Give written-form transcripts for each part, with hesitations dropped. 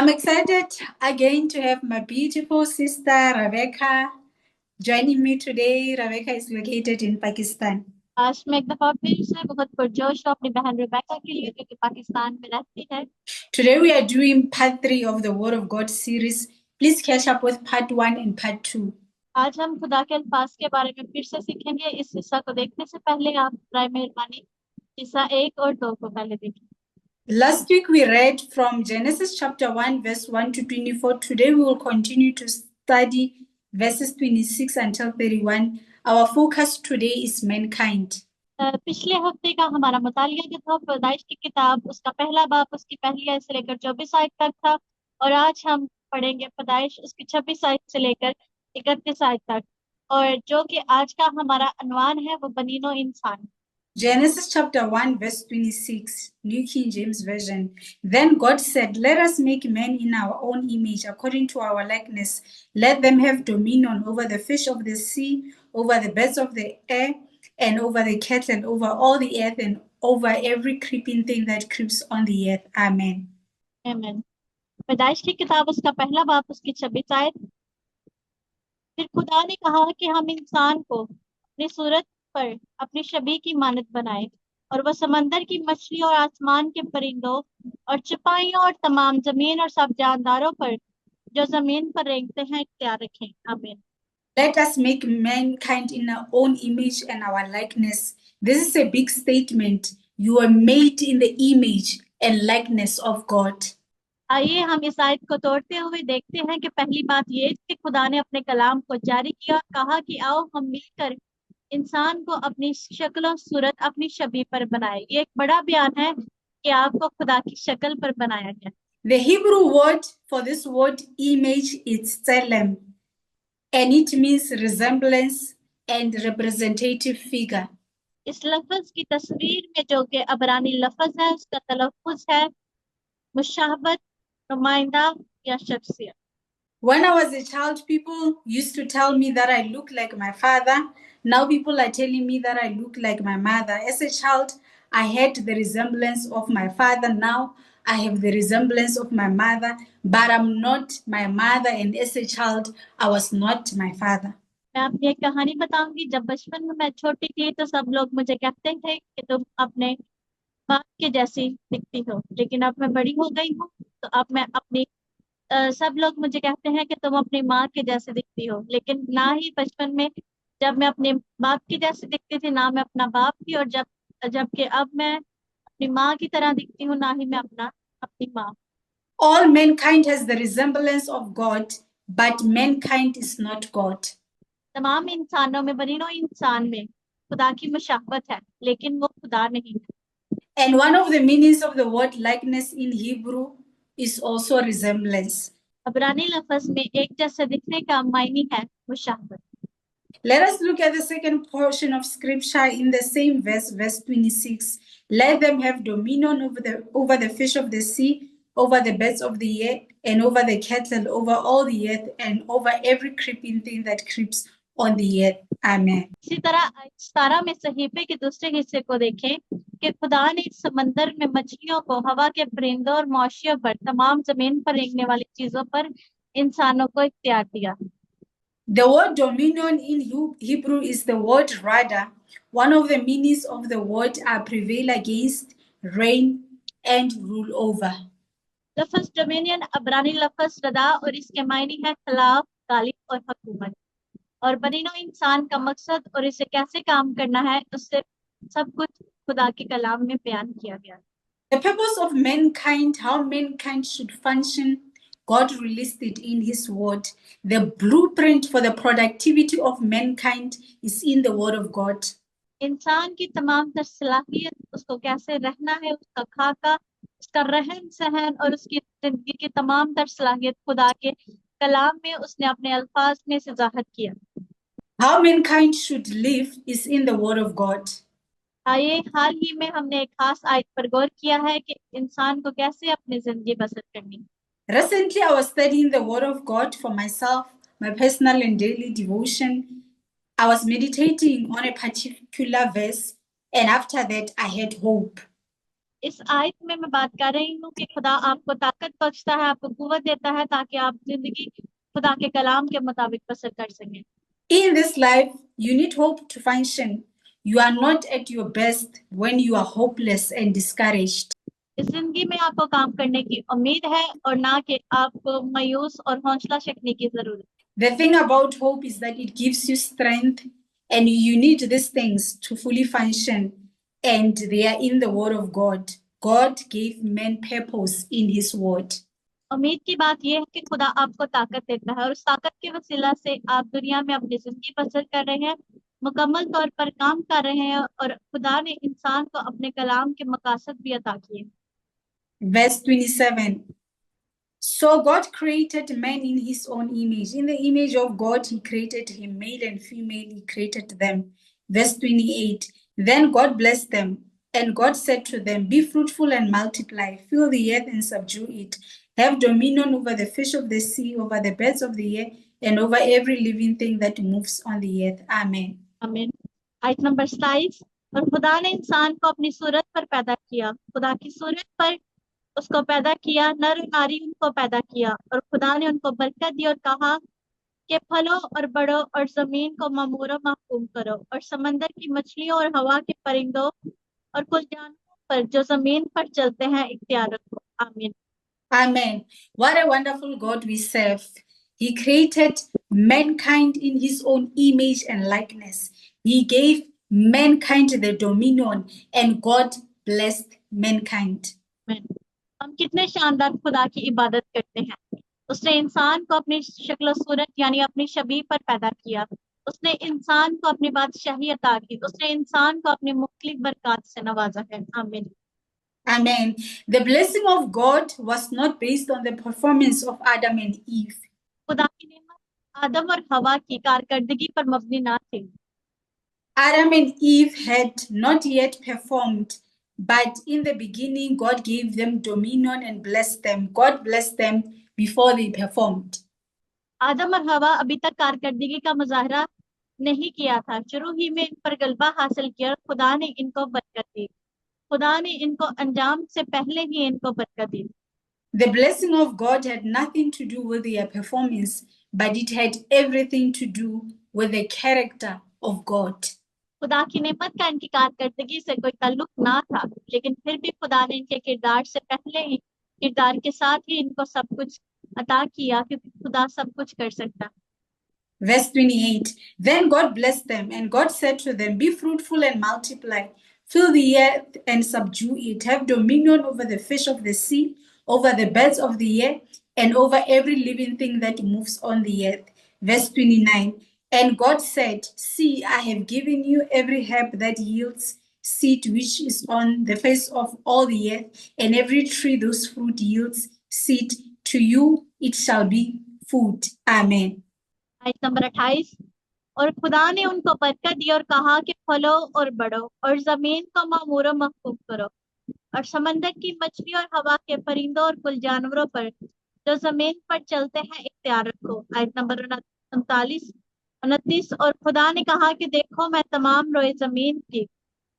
I'm excited again to have my beautiful sister Rebecca joining me today. Rebecca is located in Pakistan. आज मैं एक दफा फिर से बहुत पुरजोश हूँ अपनी बहन रिबेका के लिए जो कि पाकिस्तान में रहती है। Today we are doing part 3 of the Word of God series. Please catch up with part 1 and part 2. आज हम खुदा के अल्फाज के बारे में फिर से सीखेंगे। इस हिस्सा को देखने से पहले आप बराए मेहरबानी हिस्सा 1 और 2 को पहले देखें। Last week we read from Genesis chapter 1 verse 1 to 24. Today we will continue to study verses 26 until 31. Our focus today is mankind. पिछले हफ्ते का हमारा मुतालिया जो था पैदाइश की किताब उसका पहला बाब उसकी पहली आयत से लेकर 24 आयत तक था और आज हम पढ़ेंगे पैदाइश उसकी 26 आयत से लेकर 31 आयत तक और जो कि आज का हमारा अनवान है वो बनीनो इंसान। Genesis chapter 1 verse 26, New King James Version. Then God said, let us make man in our own image, according to our likeness. Let them have dominion over the fish of the sea, over the birds of the air, and over the cattle, and over all the earth, and over every creeping thing that creeps on the earth. Amen. आमीन। पैदाइश की किताब उसका पहला बाब उसकी 26 आयत। फिर खुदा ने कहा कि हम इंसान को अपनी सूरत पर अपनी शबीह की मानद बनाए और वह समंदर की मछली और आसमान के परिंदों और चिपाइयों और तमाम जमीन और सब जानदारों पर जो जमीन पर रेंगते हैं इख्तियार रखें। आमीन। Let us make mankind in our own image and our likeness. This is a big statement. You are made in the image and likeness of God. आइए हम इस आयत को तोड़ते हुए देखते हैं कि पहली बात ये कि खुदा ने अपने कलाम को जारी किया और कहा कि आओ हम मिलकर इंसान को अपनी शक्ल सूरत अपनी शबीह पर बनाए। ये एक बड़ा बयान है कि आपको खुदा की शक्ल पर बनाया गया। The Hebrew word for this word image is tselem, and it means resemblance and representative figure. इस लफ्ज की तस्वीर में जो कि अबरानी लफ्ज है उसका तलफ्फुज है मुशाहबत, नुमाइंदा या शख्सियत। When I was a child, people used to tell me that I look like my father. Now people are telling me that I look like my mother. As a child, I had the resemblance of my father. Now I have the resemblance of my mother, but I'm not my mother. And as a child, I was not my father. मैं आपको एक कहानी बताऊंगी। जब बचपन में मैं छोटी थी तो सब लोग मुझे कहते थे कि तुम अपने बाप के जैसी दिखती हो, लेकिन अब मैं बड़ी हो गई हूँ तो अब मैं अपनी सब लोग मुझे कहते हैं कि तुम अपनी माँ के जैसे दिखती हो, लेकिन ना ही बचपन में जब मैं अपने बाप की जैसे दिखती थी ना मैं अपना बाप थी और जबकि अब मैं अपनी माँ की तरह दिखती हूँ ना ही मैं अपनी माँ। All mankind has the resemblance of God, but mankind is not God. तमाम इंसानों में बनीनो इंसान में खुदा की मुशाबत है लेकिन वो खुदा नहीं है। And one of the meanings of the word likeness in Hebrew is also resemblance. अबरानी लफ्ज में एक जैसे दिखने का मायने है मुशाबत। Let us look at the second portion of scripture in the same verse, verse 26. Let them have dominion over the fish of the sea, over the birds of the air, and over the cattle, over all the earth, and over every creeping thing that creeps on the earth. Amen. इसी तरह 17 में सहीफे के दूसरे हिस्से को देखें कि खुदा ने समंदर में मछलियों को, हवा के परिंदों और मौशियों पर, तमाम जमीन पर रेंगने वाली चीजों पर इंसानों को इख्तियार दिया। The word dominion in Hebrew is the word rada. One of the meanings of the word are prevail against, reign, and rule over. लफ्ज डोमिनियन अबरानी लफ्ज रदा और इसके मायने है खिलाफ, गालिब और हुकूमत। और बनीनो इंसान का मकसद और इसे कैसे काम करना है उससे सब कुछ खुदा के कलाम में बयान किया गया। The purpose of mankind, how mankind should function, God released it in His Word. The blueprint for the productivity of mankind is in the Word of God. इंसान की तमाम तर सलाहियत, उसको कैसे रहना है, उसका खाका, उसका रहन सहन और उसकी जिंदगी की तमाम तर सलाहियत खुदा के कलाम में उसने अपने अल्फाज में से जाहिर किया। How mankind should live is in the Word of God. आइए हाल ही में हमने एक खास आयत पर गौर किया है कि इंसान को कैसे अपनी जिंदगी बसर करनी। Recently, I was studying the Word of God for myself, my personal and daily devotion. I was meditating on a particular verse, and after that, I had hope. इस आयत में मैं बात कर रही हूँ कि खुदा आपको ताकत बख्शता है, आपको कुव्वत देता है ताकि आप जिंदगी खुदा के कलाम के मुताबिक बसर कर सकें। In this life, you need hope to function. You are not at your best when you are hopeless and discouraged. इस जिंदगी में आपको काम करने की उम्मीद है और ना कि आपको मायूस और हौसला शक्ति की जरूरत। The thing about hope is that it gives you strength, and you need these things to fully function, and they are in the Word of God. God gave man purpose in His Word. उम्मीद की बात यह है कि खुदा आपको ताकत देता है और उस ताकत के वसीला से आप दुनिया में अपनी जिंदगी बसर कर रहे हैं, मुकम्मल तौर पर काम कर रहे हैं और खुदा ने इंसान को अपने कलाम के मकासद भी अता किए। Verse 27. So God created man in His own image. In the image of God, He created him, male and female, He created them. Verse 28. Then God blessed them, and God said to them, be fruitful and multiply, fill the earth and subdue it. Have dominion over the fish of the sea, over the birds of the air, and over every living thing that moves on the earth. Amen. आमीन। आयत number 27। और खुदा ने इंसान को अपनी सूरत पर पैदा किया, खुदा की सूरत पर उसको पैदा किया, नर और नारी उनको पैदा किया, और खुदा ने उनको बरकत दी और कहा कि फलो और बढ़ो और जमीन को ममूरो महफूम करो और समंदर की मछलियों और हवा के परिंदों और कुल जानवरों पर जो जमीन पर चलते हैं इख्तियार रखो। आमीन। Amen. What a wonderful God we serve. He created mankind in His own image and likeness. He gave mankind the dominion, and God blessed mankind. आमीन। हम कितने शानदार खुदा की इबादत करते हैं। उसने इंसान को अपनी शक्ल सूरत यानी अपनी शबीह पर पैदा किया, उसने इंसान को अपनी बादशाही अता की, उसने इंसान को अपनी मुख्तलिफ बरकत से नवाजा है। आमीन। Amen. The blessing of God was not based on the performance of Adam and Eve. खुदा की नेमत आदम और हवा की कारकर्दगी पर मबनी ना थी। Adam and Eve had not yet performed, but in the beginning, God gave them dominion and blessed them. God blessed them before they performed. आदम और हवा अभी तक कारकर्दगी का मुजाहरा नहीं किया था, शुरू ही में इन पर गलबा हासिल किया, खुदा ने इनको बरकत दी, खुदा ने इनको अंजाम से पहले ही इनको बरकत दी। The blessing of God had nothing to do with their performance, but it had everything to do with the character of God. खुदा की नेमत का इनकी कारकर्दगी से कोई ताल्लुक ना था, लेकिन फिर भी खुदा ने इनके किरदार से पहले ही, किरदार के साथ ही इनको सब कुछ अता किया, क्योंकि खुदा सब कुछ कर सकता है। Verse 28. Then God blessed them, and God said to them, be fruitful and multiply, fill the earth and subdue it, have dominion over the fish of the sea, over the birds of the air, and over every living thing that moves on the earth. Verse 29. And God said, see, I have given you every herb that yields seed which is on the face of all the earth, and every tree whose fruit yields seed. To you it shall be food. Amen. आयत number 28। और खुदा ने उनको बरकत दी और कहा कि फलो और बढ़ो और जमीन को मामूरो महफूज करो और समंदर की मछली और हवा के परिंदों और कुल जानवरों पर जो जमीन पर चलते हैं इख्तियार रखो। आयत नंबर 29। और खुदा ने कहा कि देखो मैं तमाम रोए जमीन की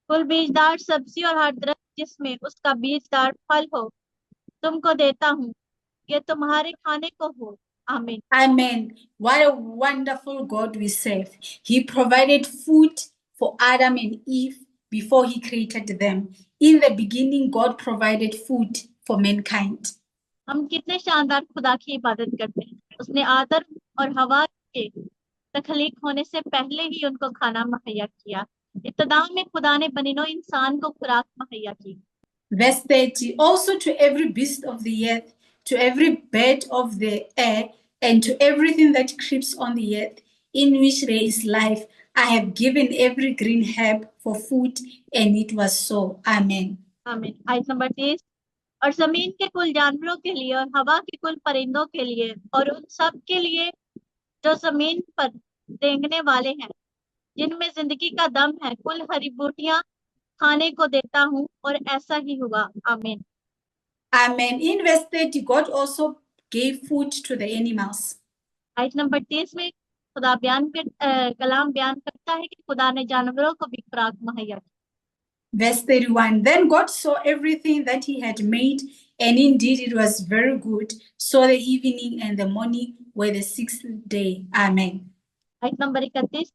कुल बीजदार सब्जी और हर दरख्त जिसमें उसका बीजदार फल हो तुमको देता हूँ, ये तुम्हारे खाने को हो। आमीन। Amen. What a wonderful God we serve. He provided food for Adam and Eve before He created them. In the beginning, God provided food for mankind. हम कितने शानदार खुदा की इबादत करते हैं। उसने आदम और हवा के तख्लीक होने से पहले ही उनको खाना मुहैया किया। इब्तिदा में खुदा ने बनिनो इंसान को खुराक मुहैया की। Verse 30. Also to every beast of the earth, to every bird of the air, and to everything that creeps on the earth, in which there is life, I have given every green herb for food, and it was so. Amen. आमीन। आयत number 30। और जमीन के कुल जानवरों के लिए और हवा के कुल परिंदों के लिए और उन सब के लिए जो जमीन पर रेंगने वाले हैं, जिनमें जिंदगी का दम है, कुल हरी बूटियां खाने को देता हूँ, और ऐसा ही हुआ। आमीन। Amen. In verse 30, God also gave food to the animals. आयत नंबर 30 में खुदा कलाम बयान करता है कि खुदा ने जानवरों को भी खुराक मुहैया की। Verse 31, then God saw everything that he had made, and indeed it was very good. So the evening and the morning were the sixth day. Amen. आयत नंबर 31,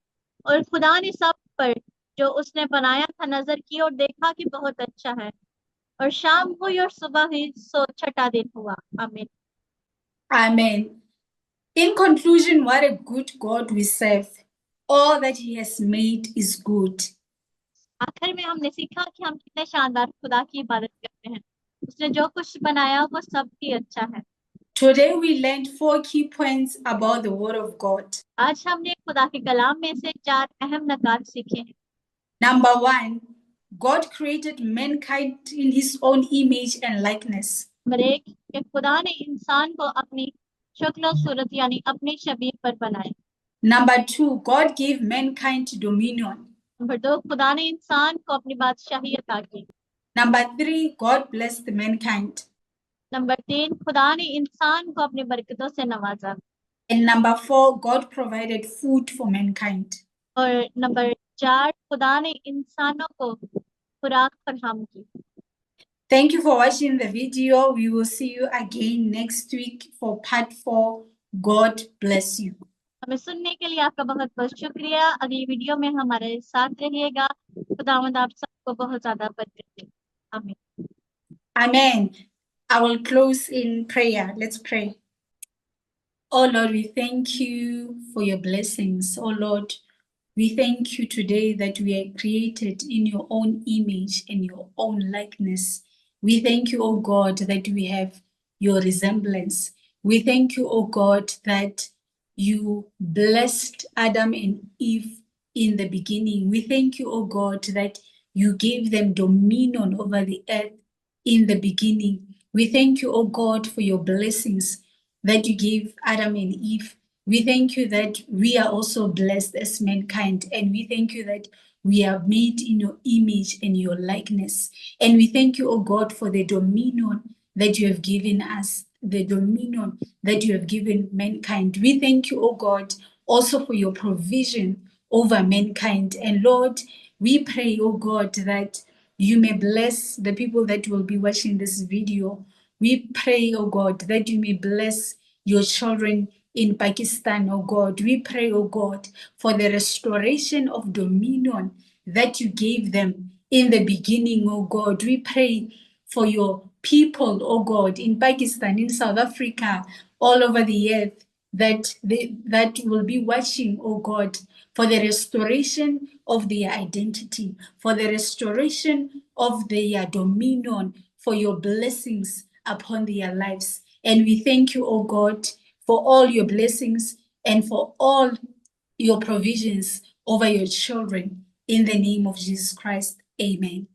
और खुदा ने सब पर जो उसने बनाया था नजर की और देखा कि बहुत अच्छा है, और शाम हुई और सुबह हुई, सो छठा दिन हुआ। आमीन। Amen. In conclusion, what a good God we serve. All that he has made is good. आखिर में हमने सीखा कि हम कितने शानदार खुदा की इबादत करते हैं। उसने जो कुछ बनाया वो सब ही अच्छा है। Today we learned 4 key points about the Word of God. आज हमने खुदा के कलाम में से 4 अहम नकात सीखे हैं। Number 1, God created mankind in his own image and likeness. Number 1, कि खुदा ने इंसान को अपनी शक्ल और सूरत यानी अपनी शबीह पर बनाया। Number 2, God gave mankind dominion. Number 2, खुदा ने इंसान को अपनी बादशाही अता की। Number 3, God blessed mankind. Number 3, खुदा ने इंसान को अपनी बरकतों से नवाजा। And number 4, God provided food for mankind. और नंबर 4, खुदा ने इंसानों को खुराक फराहम की। Thank you for watching the video. We will see you again next week for part 4. God bless you. हमें सुनने के लिए आपका बहुत बहुत शुक्रिया। अगली वीडियो में हमारे साथ रहिएगा। खुदावंद आप सबको बहुत ज्यादा बरकत दे। आमीन। Amen. I will close in prayer. Let's pray. Oh Lord, we thank you for your blessings. Oh Lord, we thank you today that we are created in your own image and your own likeness. We thank you, oh God, that we have your resemblance. We thank you, oh God, that you blessed Adam and Eve in the beginning. We thank you, oh God, that you gave them dominion over the earth in the beginning. We thank you, oh God, for your blessings that you gave Adam and Eve. We thank you that we are also blessed as mankind, and we thank you that we are made in your image and your likeness. And we thank you, oh God, for the dominion that you have given us, the dominion that you have given mankind. We thank you, oh God, also for your provision over mankind. And Lord, we pray, oh God, that you may bless the people that will be watching this video. We pray, oh God, that you may bless your children in Pakistan, oh God. We pray, oh God, for the restoration of dominion that you gave them in the beginning, oh God. We pray for your people, oh God, in Pakistan, in South Africa, all over the earth, that will be watching, oh God, for the restoration of their identity, for the restoration of their dominion, for your blessings upon their lives. And we thank you, oh God, for all your blessings and for all your provisions over your children. In the name of Jesus Christ, amen.